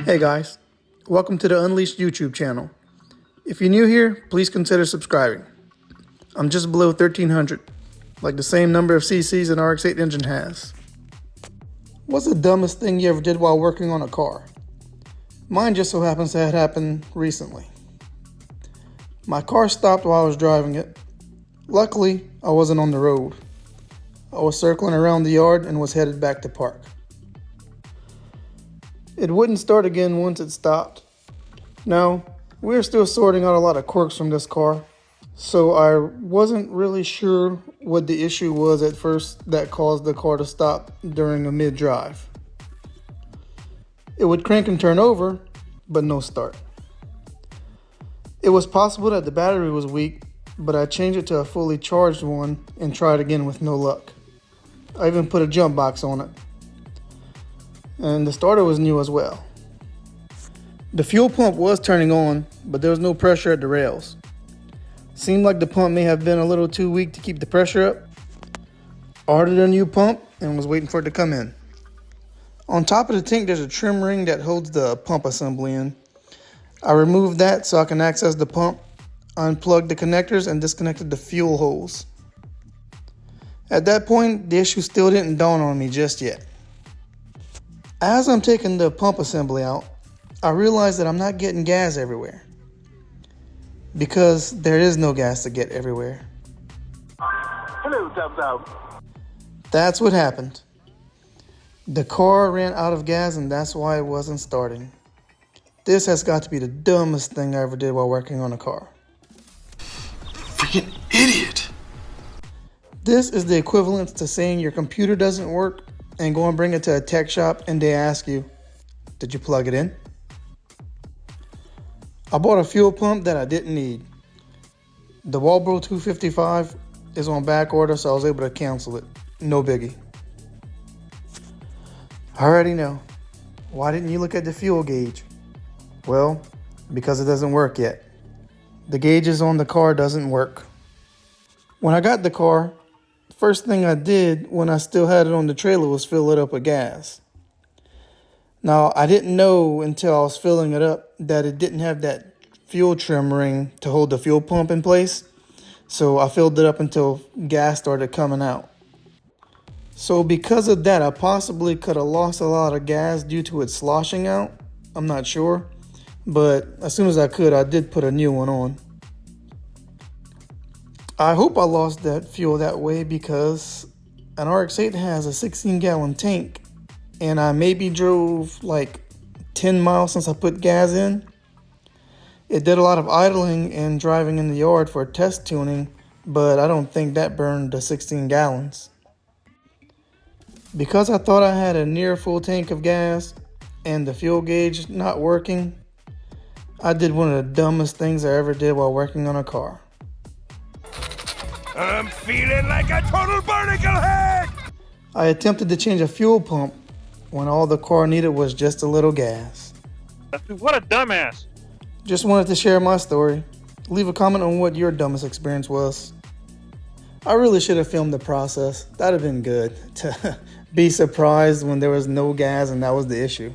Hey guys, welcome to the Unleashed YouTube channel. If you're new here, please consider subscribing. I'm just below 1300, like the same number of cc's an RX-8 engine has. What's the dumbest thing you ever did while working on a car? Mine just so happens to have happened recently. My car stopped while I was driving it. Luckily, I wasn't on the road. I was circling around the yard and was headed back to park. It wouldn't start again once it stopped. Now, we're still sorting out a lot of quirks from this car, so I wasn't really sure what the issue was at first that caused the car to stop during a mid-drive. It would crank and turn over, but no start. It was possible that the battery was weak, but I changed it to a fully charged one and tried again with no luck. I even put a jump box on it. And the starter was new as well. The fuel pump was turning on, but there was no pressure at the rails. Seemed like the pump may have been a little too weak to keep the pressure up. Ordered a new pump and was waiting for it to come in. On top of the tank, there's a trim ring that holds the pump assembly in. I removed that so I can access the pump, unplugged the connectors, and disconnected the fuel hose. At that point, the issue still didn't dawn on me just yet. As I'm taking the pump assembly out, I realize that I'm not getting gas everywhere. Because there is no gas to get everywhere. Hello, Dub. That's what happened. The car ran out of gas and that's why it wasn't starting. This has got to be the dumbest thing I ever did while working on a car. Freaking idiot! This is the equivalent to saying your computer doesn't work and go and bring it to a tech shop and they ask you, did you plug it in? I bought a fuel pump that I didn't need. The Walbro 255 is on back order, so I was able to cancel it. No biggie. I already know. Why didn't you look at the fuel gauge? Well, because it doesn't work yet. The gauges on the car doesn't work. When I got the car, first thing I did when I still had it on the trailer was fill it up with gas. Now, I didn't know until I was filling it up that it didn't have that fuel trim ring to hold the fuel pump in place. So I filled it up until gas started coming out. So because of that, I possibly could have lost a lot of gas due to it sloshing out. I'm not sure. But as soon as I could, I did put a new one on. I hope I lost that fuel that way because an RX-8 has a 16-gallon tank and I maybe drove like 10 miles since I put gas in. It did a lot of idling and driving in the yard for test tuning, but I don't think that burned the 16 gallons. Because I thought I had a near full tank of gas and the fuel gauge not working, I did one of the dumbest things I ever did while working on a car. I'm feeling like a total barnacle head! I attempted to change a fuel pump when all the car needed was just a little gas. What a dumbass. Just wanted to share my story. Leave a comment on what your dumbest experience was. I really should have filmed the process. That'd have been good to be surprised when there was no gas and that was the issue.